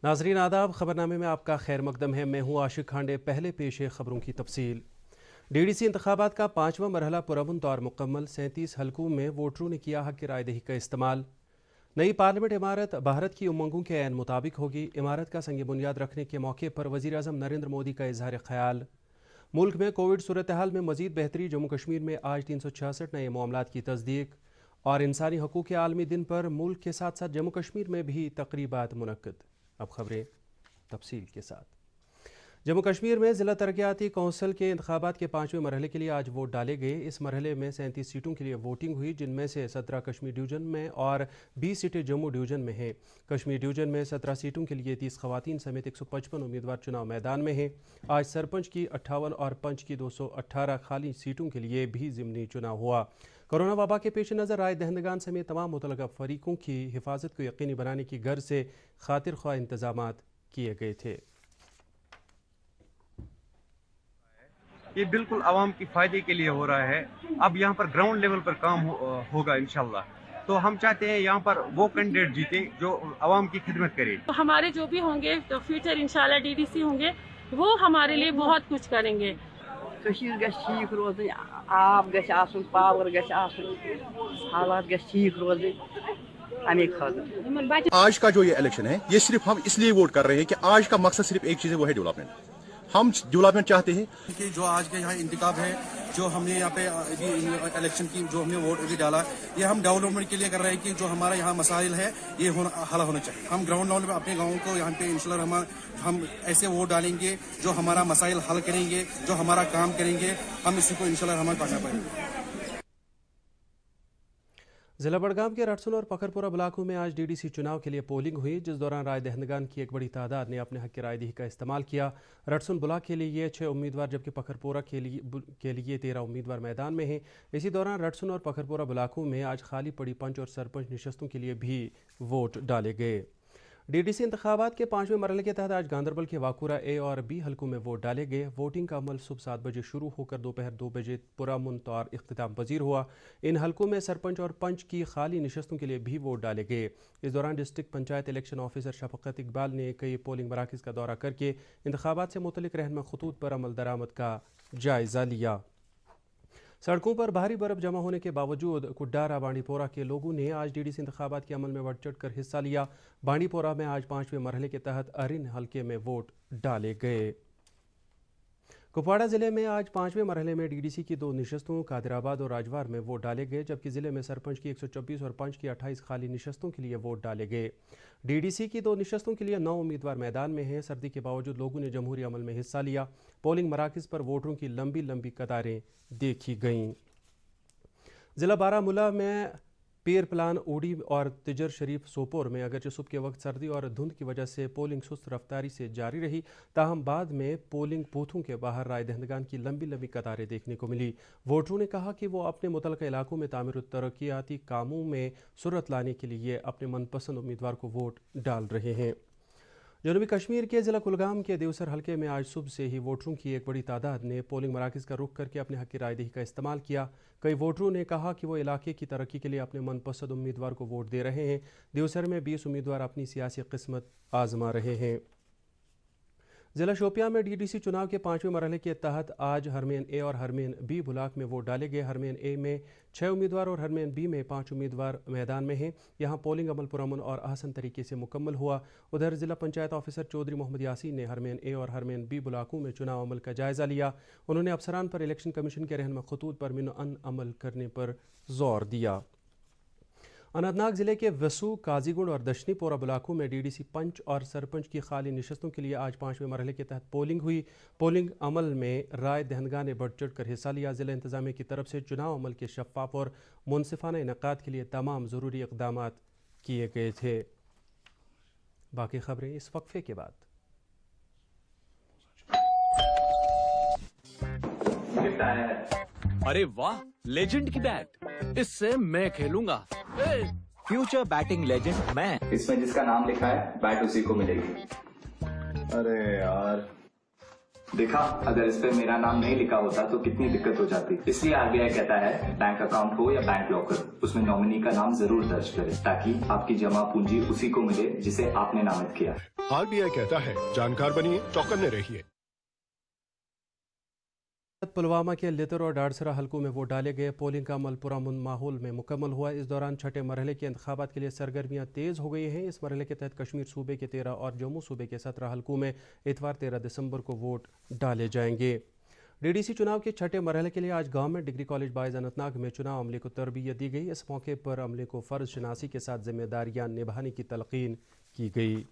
नाजरीन आदाब, खबरनामे में आपका खैर मकदम है। मैं हूँ आशिक खांडे। पहले पेश है खबरों की तफसील। डीडीसी इंतखाबात का 5वां मरहला पुरअमन तौर मुकम्मल। 37 हलकों में वोटरों ने किया हक राय दही का इस्तेमाल। नई पार्लियामेंट इमारत भारत की उमंगों के ऐन मुताबिक होगी। इमारत का संग बुनियाद रखने के मौके पर वज़ीर आज़म नरेंद्र मोदी का इजहार ख्याल। मुल्क में कोविड सूरत हाल में मजीद बेहतरी। जम्मू कश्मीर में आज 366 नए मामलात की तस्दीक। और इंसानी हकूक़ के आलमी दिन पर मुल्क के साथ साथ जम्मू कश्मीर में भी तकरीबात मुनक्किद। अब खबरें तफसील के साथ। जम्मू कश्मीर में ज़िला तरक्याती कौंसिल के इंतखाबात के 5वें मरहले के लिए आज वोट डाले गए। इस मरहले में 37 सीटों के लिए वोटिंग हुई, जिनमें से 17 कश्मीर डिवीज़न में और 20 सीटें जम्मू डिवीज़न में हैं। कश्मीर डिवीज़न में 17 सीटों के लिए 30 ख़वातीन समेत 155 उम्मीदवार चुनाव मैदान में हैं। आज सरपंच की 58 और पंच की 218 खाली सीटों के लिए भी ज़िमनी चुनाव हुआ। कोरोना वबा के पेश नज़र राय दहंदगान समेत तमाम मुतलका फरीकों की हिफाजत को यकीनी बनाने की गर्ज से खातिर ख्वाह इंतजाम किए गए थे। ये बिल्कुल आवाम के फ़ायदे के लिए हो रहा है। अब यहाँ पर ग्राउंड लेवल पर काम होगा इंशाल्लाह। तो हम चाहते हैं यहाँ पर वो कैंडिडेट जीते जो आवाम की खिदमत करे। तो हमारे जो भी होंगे तो फ्यूचर इंशाल्लाह डीडीसी होंगे, वो हमारे लिए बहुत कुछ करेंगे। ठीक रोज, आब गछ आसन, पावर गछ आसन, हालात गछ ठीक रोज। आज का जो ये इलेक्शन है, ये सिर्फ हम इसलिए वोट कर रहे हैं कि आज का मकसद सिर्फ एक चीज है, वो है डेवलपमेंट। हम डेवलपमेंट चाहते हैं कि जो आज के यहाँ इंतखाब है, जो हमने यहाँ पे इलेक्शन की जो हमने वोट अभी डाला, ये हम डेवलपमेंट के लिए कर रहे हैं कि जो हमारा यहाँ मसाइल है ये हल होना चाहिए। हम ग्राउंड लेवल पे अपने गाँव को यहाँ पे इंशाल्लाह हम ऐसे वोट डालेंगे जो हमारा मसाइल हल करेंगे, जो हमारा काम करेंगे, हम इसी को इंशाल्लाह हमारे करना पाएंगे। ज़िला बड़गाम के रटसन और पखरपुरा ब्लाकों में आज डीडीसी चुनाव के लिए पोलिंग हुई, जिस दौरान राय दहंदगान की एक बड़ी तादाद ने अपने हक की राय दही का इस्तेमाल किया। रटसन ब्लाक के लिए 6 उम्मीदवार जबकि पखरपुरा के लिए 13 उम्मीदवार मैदान में हैं। इसी दौरान रटसन और पखरपुरा ब्लाकों में आज खाली पड़ी पंच और सरपंच निशस्तों के लिए भी वोट डाले गए। डीडीसी इंतखाबात के 5वें मरहले के तहत आज गांदरबल के वाकुरा ए और बी हलकों में वोट डाले गए। वोटिंग का अमल सुबह 7 बजे शुरू होकर दोपहर 2 बजे पुरअमन तौर इख्तिताम पजीर हुआ। इन हलकों में सरपंच और पंच की खाली निशस्तों के लिए भी वोट डाले गए। इस दौरान डिस्ट्रिक्ट पंचायत इलेक्शन ऑफिसर शफकत इकबाल ने कई पोलिंग मराकज़ का दौरा करके इंतखाबात से मुतल्लिक रहनुमा खतूत पर अमल दरामद का जायज़ा लिया। सड़कों पर भारी बर्फ जमा होने के बावजूद कुड्डारा बांडीपोरा के लोगों ने आज डीडीसी इंतखाबात के अमल में बढ़ चढ़ कर हिस्सा लिया। बांडीपोरा में आज 5वें मरहले के तहत अरिन हल्के में वोट डाले गए। कुपवाड़ा ज़िले में आज 5वें मरहले में डीडीसी की 2 निशस्तों कादिराबाद और राजवार में वोट डाले गए, जबकि ज़िले में सरपंच की 124 और पंच की 28 खाली निशस्तों के लिए वोट डाले गए। डीडीसी की 2 निशस्तों के लिए 9 उम्मीदवार मैदान में हैं। सर्दी के बावजूद लोगों ने जमहूरी अमल में हिस्सा लिया। पोलिंग मराकज़ पर वोटरों की लंबी लंबी कतारें देखी गईं। ज़िला बारामूला में पीर प्लान ओडी और तिजर शरीफ सोपोर में अगरचे सुबह के वक्त सर्दी और धुंध की वजह से पोलिंग सुस्त रफ्तारी से जारी रही, ताहम बाद में पोलिंग बूथों के बाहर राय दहंदगान की लंबी लंबी कतारें देखने को मिली। वोटरों ने कहा कि वो अपने मुतल्लिका इलाकों में तामीर और तरक्याती कामों में सुरत लाने के लिए अपने मनपसंद उम्मीदवार को वोट डाल रहे हैं। जनूबी कश्मीर के ज़िला कुलगाम के देवसर हल्के में आज सुबह से ही वोटरों की एक बड़ी तादाद ने पोलिंग मराकज़ का रुख करके अपने हक की राय दही का इस्तेमाल किया। कई वोटरों ने कहा कि वो इलाके की तरक्की के लिए अपने मनपसंद उम्मीदवार को वोट दे रहे हैं। देवसर में 20 उम्मीदवार अपनी सियासी किस्मत आजमा रहे हैं। ज़िला शोपियां में डीडीसी चुनाव के 5वें मरहले के तहत आज हरमेन ए और हरमेन बी ब्लाक में वोट डाले गए। हरमेन ए में 6 उम्मीदवार और हरमेन बी में 5 उम्मीदवार मैदान में हैं। यहां पोलिंग अमल पुरअमन और आसान तरीके से मुकम्मल हुआ। उधर ज़िला पंचायत ऑफिसर चौधरी मोहम्मद यासीन ने हरमेन ए और हरमेन बी ब्लाकों में चुनाव अमल का जायज़ा लिया। उन्होंने अफसरान पर इलेक्शन कमीशन के रहनुमा खतूत पर मिन अमल करने पर जोर दिया। अनंतनाग ज़िले के वसू, काजीगुंड और दशनीपोरा ब्लाकों में डीडीसी पंच और सरपंच की खाली निशस्तों के लिए आज 5वें मरहले के तहत पोलिंग हुई। पोलिंग अमल में राय दहंदगान ने बढ़ चढ़ कर हिस्सा लिया। ज़िला इंतज़ामिया की तरफ से चुनाव अमल के शफाफ और मुनसिफाना इनेकाद के लिए तमाम ज़रूरी इक़दाम किए गए थे। बाकी खबरें इस वक्फे के बाद। अरे वाह, लेजेंड की बैट, इससे मैं खेलूंगा। फ्यूचर बैटिंग लेजेंड मैं। इसमें जिसका नाम लिखा है बैट उसी को मिलेगी। अरे यार, देखा, अगर इस पे मेरा नाम नहीं लिखा होता तो कितनी दिक्कत हो जाती। इसलिए आरबीआई कहता है बैंक अकाउंट हो या बैंक लॉकर, उसमें नॉमिनी का नाम जरूर दर्ज करें ताकि आपकी जमा पूंजी उसी को मिले जिसे आपने नामित किया। आरबीआई कहता है जानकार बनिए, चौकन्ने रहिए। पुलवामा के लितर और डाडसरा हलकों में वोट डाले गए। पोलिंग का अमल पुरअमन माहौल में मुकम्मल हुआ। इस दौरान छठे मरहले के इंतखाबात के लिए सरगर्मियां तेज़ हो गई हैं। इस मरहले के तहत कश्मीर सूबे के 13 और जम्मू सूबे के 17 हलकों में इतवार 13 दिसंबर को वोट डाले जाएंगे। डीडीसी चुनाव के छठे मरहले के लिए आज government degree college boys Anantnag में चुनाव अमले को तरबियत दी गई। इस मौके पर अमले को फ़र्ज शनासी के साथ जिम्मेदारियां निभाने की तलक़ीन की गई।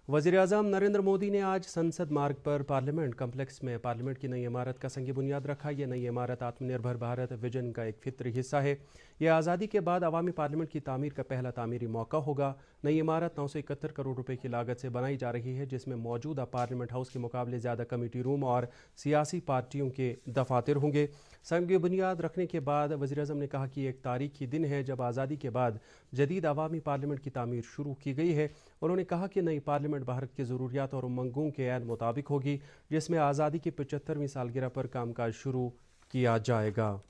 वज़ीर-ए-आज़म नरेंद्र मोदी ने आज संसद मार्ग पर पार्लियामेंट कम्प्लेक्स में पार्लियामेंट की नई इमारत का संग बुनियाद रखा। ये नई इमारत आत्मनिर्भर भारत विजन का एक फितरी हिस्सा है। यह आज़ादी के बाद अवामी पार्लियामेंट की तामीर का पहला तामीरी मौका होगा। नई इमारत 971 करोड़ रुपए की लागत से बनाई जा रही है, जिसमें मौजूदा पार्लियामेंट हाउस के मुकाबले ज़्यादा कमेटी रूम और सियासी पार्टियों के दफातर होंगे। संग बुनियाद रखने के बाद वज़ीर-ए-आज़म ने कहा कि एक तारीखी दिन है जब आज़ादी के बाद जदीद अवामी पार्लियामेंट की तामीर शुरू की गई है। उन्होंने कहा कि नई पार्लियामेंट भारत की ज़रूरियात और उमंगों के ऐन मुताबिक होगी, जिसमें आज़ादी की 75वीं सालगिरह पर कामकाज शुरू किया जाएगा।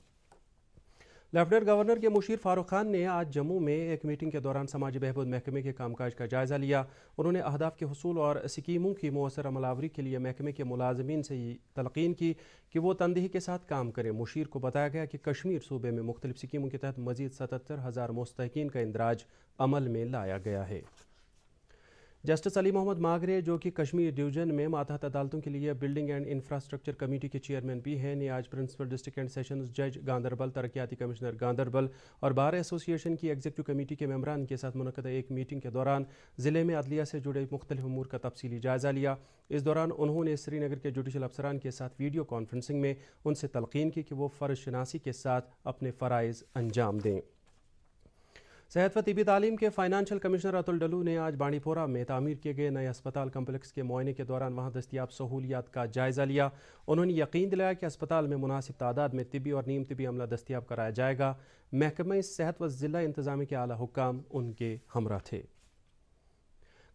लेफ्टिनेंट गवर्नर के मुशीर फारूक खान ने आज जम्मू में एक मीटिंग के दौरान समाजी बहबूद महकमे के कामकाज का जायज़ा लिया। उन्होंने अहदाफ के हुसूल और स्कीमों की मौसर अमलावरी के लिए महकमे के मुलाजमीन से तलक़ीन की कि वो तंदही के साथ काम करें। मुशीर को बताया गया कि कश्मीर सूबे में मुख्तलिफ स्कीमों के तहत मज़ीद 77,000 मुस्तहिकीन का इंदराज अमल में लाया गया है। जस्टिस अली मोहम्मद मागरे, जो कि कश्मीर डिवीज़न में मातहत अदालतों के लिए बिल्डिंग एंड इंफ्रास्ट्रक्चर कमेटी के चेयरमैन भी हैं, ने आज प्रिंसिपल डिस्ट्रिक्ट एंड सेशंस जज गांदरबल, तरक्याती कमिश्नर गांदरबल और बार एसोसिएशन की एग्जीक्यूटिव कमेटी के मेंबरान के साथ मुनक़दा एक मीटिंग के दौरान ज़िले में अदलिया से जुड़े मुख्तलिफ अमूर का तफसीली जायज़ा लिया। इस दौरान उन्होंने श्रीनगर के जुडिशल अफसरान के साथ वीडियो कॉन्फ्रेंसिंग में उनसे तलक़ीन की कि वो फ़र्ज शनासी के साथ अपने फ़राइज़ अंजाम दें। सेहत व तिबी तालीम के फाइनेंशियल कमिश्नर अतुल डलू ने आज बांडीपोरा में तामीर किए गए नए अस्पताल कम्प्लेक्स के मुआयने के दौरान वहां दस्तियाब सहूलियात का जायज़ा लिया। उन्होंने यकीन दिलाया कि अस्पताल में मुनासिब तादाद में तिबी और नीम तिबी अमला दस्तियाब कराया जाएगा। महकमा सेहत व ज़िला इंतज़ामिया के आला हुक्काम उनके हमरा थे।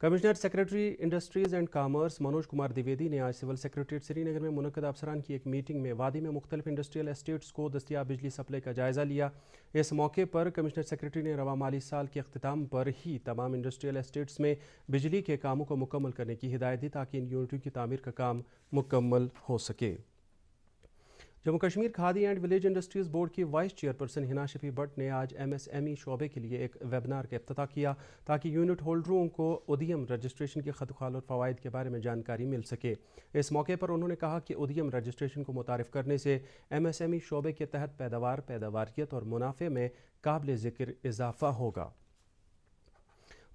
Commissioner secretary industries and commerce Manoj Kumar Dwivedi ने आज सिविल सेक्रेटरीट श्रीनगर में मुनक़दा अफसरान की एक मीटिंग में वादी में मुख्तलिफ इंडस्ट्रियल एस्टेट्स को दस्तियाब बिजली सप्लाई का जायज़ा लिया। इस मौके पर कमिश्नर सेक्रेटरी ने रवा माली साल के अख्तिताम पर ही तमाम इंडस्ट्रियल एस्टेट्स में बिजली के कामों को मुकम्मल करने की हिदायत दी ताकि इन यूनिटों की तामीर का काम मुकम्मल हो सके। Jammu Kashmir khadi and village industries board की वाइस चेयरपर्सन हिना शफी भट्ट ने आज MSME शोबे के लिए एक वेबिनार का इफ्तिताह किया ताकि यूनिट होल्डरों को उद्यम रजिस्ट्रेशन के खतखाल और फ़वाइद के बारे में जानकारी मिल सके। इस मौके पर उन्होंने कहा कि उद्यम रजिस्ट्रेशन को मुतारिफ करने से MSME शोबे के तहत पैदावारियत और मुनाफे में काबिल ज़िक्र इजाफा होगा।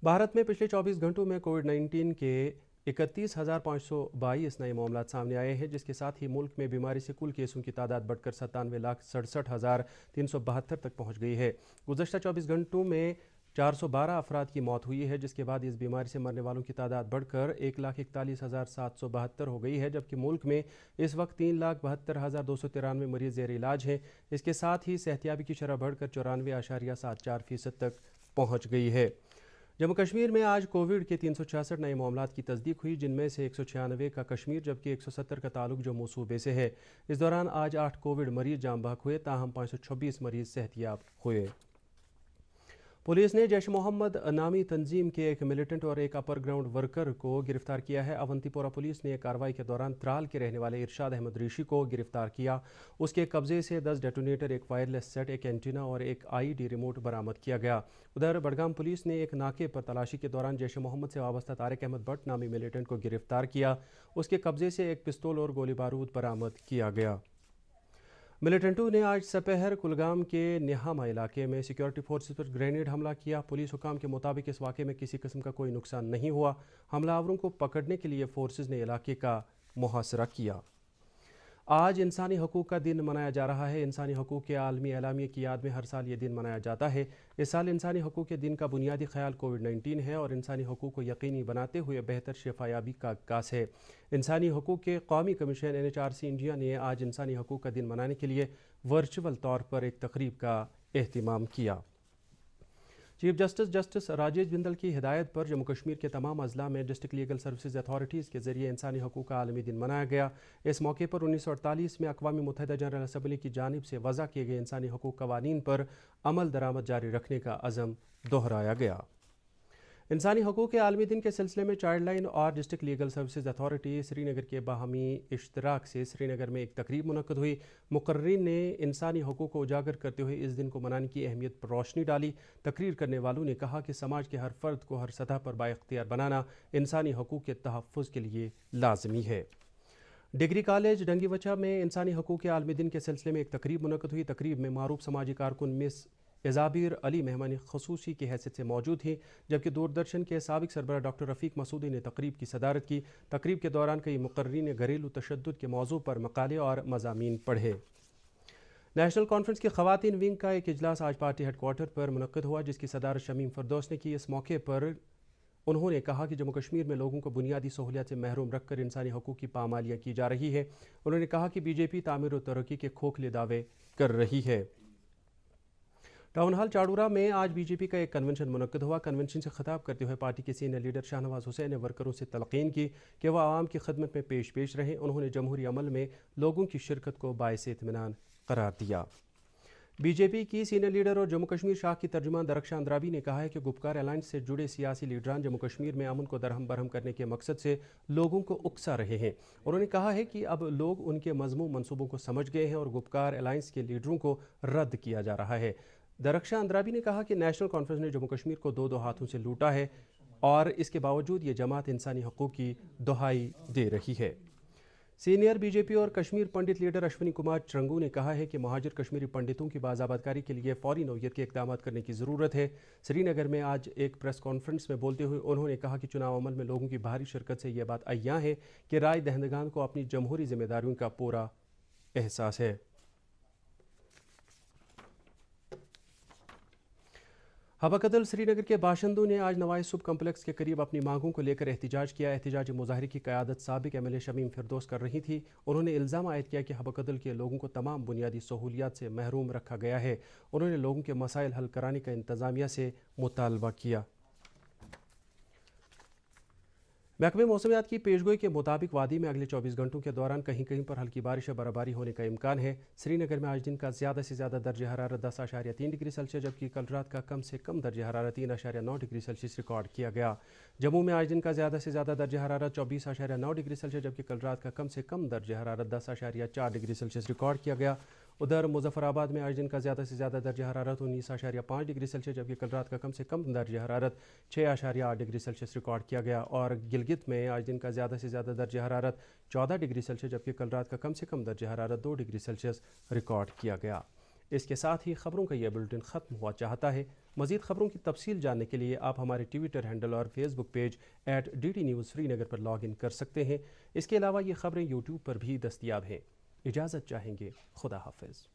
भारत में पिछले 24 घंटों में कोविड-19 के 31,522 नए मामला सामने आए हैं, जिसके साथ ही मुल्क में बीमारी से कुल केसों की तादाद बढ़कर 97,67,372 तक पहुंच गई है। गुज़श्ता 24 घंटों में 412 अफराद की मौत हुई है, जिसके बाद इस बीमारी से मरने वालों की तादाद बढ़कर 1,41,772 हो गई है, जबकि मुल्क में इस वक्त 3,72,293 मरीज ज़ेर इलाज हैं। इसके साथ ही सेहतियाबी की शरह बढ़कर 94.74% तक पहुँच गई है। जम्मू कश्मीर में आज कोविड के 366 नए मामलात की तस्दीक हुई, जिनमें से 196 का कश्मीर जबकि 170 का ताल्लुक जम्मू सूबे से है। इस दौरान आज 8 कोविड मरीज जाम बहक हुए, ताहम 526 मरीज सेहतियाब हुए। पुलिस ने जैश मोहम्मद नामी तंजीम के एक मिलिटेंट और एक अपर ग्राउंड वर्कर को गिरफ्तार किया है। अवंतीपोरा पुलिस ने एक कार्रवाई के दौरान त्राल के रहने वाले इरशाद अहमद ऋषि को गिरफ्तार किया। उसके कब्जे से 10 डेटोनेटर, एक वायरलेस सेट, एक एंटीना और एक IED रिमोट बरामद किया गया। उधर बडगाम पुलिस ने एक नाके पर तलाशी के दौरान जैश मोहम्मद से वाबस्ता तारिक अहमद भट्ट नामी मिलिटेंट को गिरफ्तार किया। उसके कब्जे से एक पिस्तौल और गोली बारूद बरामद किया गया। मिलिटेंटों ने आज सपहर कुलगाम के निहामा इलाके में सिक्योरिटी फोर्सेस पर ग्रेनेड हमला किया। पुलिस हुकाम के मुताबिक इस वाक़े में किसी किस्म का कोई नुकसान नहीं हुआ। हमलावरों को पकड़ने के लिए फोर्सेस ने इलाके का मुहासरा किया। आज इंसानी हकूक़ का दिन मनाया जा रहा है। इंसानी हकूक़ के आलमी एलामिया की याद में हर साल ये दिन मनाया जाता है। इस साल इंसानी हकूक़ के दिन का बुनियादी ख्याल कोविड-19 है और इंसानी हकूक़ को यकीनी बनाते हुए बेहतर शफायाबी का आगाज़ है। इंसानी हकूक़ के कौमी कमीशन NHRC इंडिया ने आज इंसानी हकूक़ का दिन मनाने के लिए वर्चुअल तौर पर एक तकरीब का एहतिमाम किया। چیف جسٹس جسٹس راجیش بندل کی ہدایت پر جموں کشمیر کے تمام اضلاع میں ڈسٹرکٹ لیگل سروسز اتھارٹیز کے ذریعے انسانی حقوق کا عالمی دن منایا گیا۔ اس موقع پر 1948 میں اقوام متحدہ جنرل اسمبلی کی جانب سے وضع کیے گئے انسانی حقوق قوانین پر عمل درآمد جاری رکھنے کا عزم دہرایا گیا۔ انسانی حقوق کے عالمی دن کے سلسلے میں چائلڈ لائن اور ڈسٹرکٹ لیگل سروسز اتھارٹی سری نگر کے باہمی اشتراک سے سری نگر میں ایک تقریب منعقد ہوئی۔ مقررین نے انسانی حقوق کو اجاگر کرتے ہوئے اس دن کو منانے کی اہمیت پر روشنی ڈالی۔ تقریر کرنے والوں نے کہا کہ سماج کے ہر فرد کو ہر سطح پر بااختیار بنانا انسانی حقوق کے تحفظ کے لیے لازمی ہے۔ ڈگری کالج ڈنگی وچا میں انسانی حقوق کے عالمی دن کے سلسلے میں ایک تقریب منعقد ہوئی۔ تقریب میں معروف سماجی کارکن مس اعزابیر علی مہمان خصوصی کی حیثیت سے موجود تھیں، جبکہ دوردرشن کے سابق سربراہ ڈاکٹر رفیق مسعودی نے تقریب کی صدارت کی۔ تقریب کے دوران کئی مقررین نے گھریلو تشدد کے موضوع پر مقالے اور مضامین پڑھے۔ نیشنل کانفرنس کی خواتین ونگ کا ایک اجلاس آج پارٹی ہیڈ کوارٹر پر منعقد ہوا، جس کی صدارت شمیم فردوس نے کی۔ اس موقع پر انہوں نے کہا کہ جموں کشمیر میں لوگوں کو بنیادی سہولیات سے محروم رکھ کر انسانی حقوق کی پامالیاں کی جا رہی ہے۔ انہوں نے کہا کہ بی جے پی تعمیر و ترقی کے کھوکھلے دعوے کر رہی ہے۔ ٹاؤن ہال چاڑورا میں آج بی جے پی کا ایک کنونشن منعقد ہوا۔ کنونشن سے خطاب کرتے ہوئے پارٹی کے سینئر لیڈر شاہ نواز حسین نے ورکروں سے تلقین کی کہ وہ عوام کی خدمت میں پیش رہیں۔ انہوں نے جمہوری عمل میں لوگوں کی شرکت کو باعث اطمینان قرار دیا۔ بی جے پی کی سینئر لیڈر اور جموں کشمیر شاخ کی ترجمان درخشاں اندرابی نے کہا ہے کہ گپکار الائنس سے جڑے سیاسی لیڈران جموں کشمیر میں امن کو درہم برہم کرنے کے مقصد سے لوگوں کو اکسا رہے ہیں۔ انہوں نے کہا ہے کہ اب لوگ ان کے مضمون منصوبوں کو سمجھ گئے ہیں اور گپکار الائنس کے لیڈروں کو رد کیا جا رہا ہے۔ درخشاں اندرابی نے کہا کہ نیشنل کانفرنس نے جموں کشمیر کو دو ہاتھوں سے لوٹا ہے اور اس کے باوجود یہ جماعت انسانی حقوق کی دہائی دے رہی ہے۔ سینئر بی جے پی اور کشمیر پنڈت لیڈر اشونی کمار چرنگو نے کہا ہے کہ مہاجر کشمیری پنڈتوں کی بازآبادکاری کے لیے فوری نوعیت کے اقدامات کرنے کی ضرورت ہے۔ سری نگر میں آج ایک پریس کانفرنس میں بولتے ہوئے انہوں نے کہا کہ چناو عمل میں لوگوں کی بھاری شرکت سے یہ بات عیاں ہے کہ رائے دہندگان کو اپنی جمہوری ذمہ داریوں کا پورا احساس ہے۔ حبہ قتل سری نگر کے باشندوں نے آج نواز صبح کمپلیکس کے قریب اپنی مانگوں کو لے کر احتجاج کیا۔ احتجاجی مظاہرے کی قیادت سابق M L A Shamim Firdous کر رہی تھی۔ انہوں نے الزام عائد کیا کہ حبہ قتل کے لوگوں کو تمام بنیادی سہولیات سے محروم رکھا گیا ہے۔ انہوں نے لوگوں کے مسائل حل کرانے کا انتظامیہ سے مطالبہ کیا۔ محکمہ موسمیات کی پیشگوئی کے مطابق وادی میں اگلے 24 گھنٹوں کے دوران کہیں کہیں پر ہلکی بارش یا برفباری ہونے کا امکان ہے۔ سری نگر میں آج دن کا زیادہ سے زیادہ درجہ حرارت 10.3 ڈگری سیلسیس جبکہ کل رات کا کم سے کم درجہ حرارت 3.9 ڈگری سیلسیس ریکارڈ کیا گیا۔ جموں میں آج دن کا زیادہ سے زیادہ درجہ حرارت 24.9 ڈگری سیلسیس جبکہ کل رات کا کم سے کم درجہ حرارت 10.4 ڈگری سیلسیس ریکارڈ کیا گیا۔ ادھر مظفر آباد میں آج دن کا زیادہ سے زیادہ درجہ حرارت 19.5 ڈگری سیلسیس جبکہ کل رات کا کم سے کم درجہ حرارت 6.8 ڈگری سیلسیس ریکارڈ کیا گیا اور گلگت میں آج دن کا زیادہ سے زیادہ درجہ حرارت 14 ڈگری سیلسیس جبکہ کل رات کا کم سے کم درجہ حرارت 2 ڈگری سیلسیس ریکارڈ کیا گیا۔ اس کے ساتھ ہی خبروں کا یہ بلٹن ختم ہوا چاہتا ہے۔ مزید خبروں کی تفصیل جاننے کے لیے آپ ہمارے ٹویٹر ہینڈل اور Facebook page @DT News Srinagar پر لاگ ان کر سکتے ہیں۔ اس کے علاوہ یہ خبریں یوٹیوب پر بھی دستیاب ہیں۔ اجازت چاہیں گے، خدا حافظ۔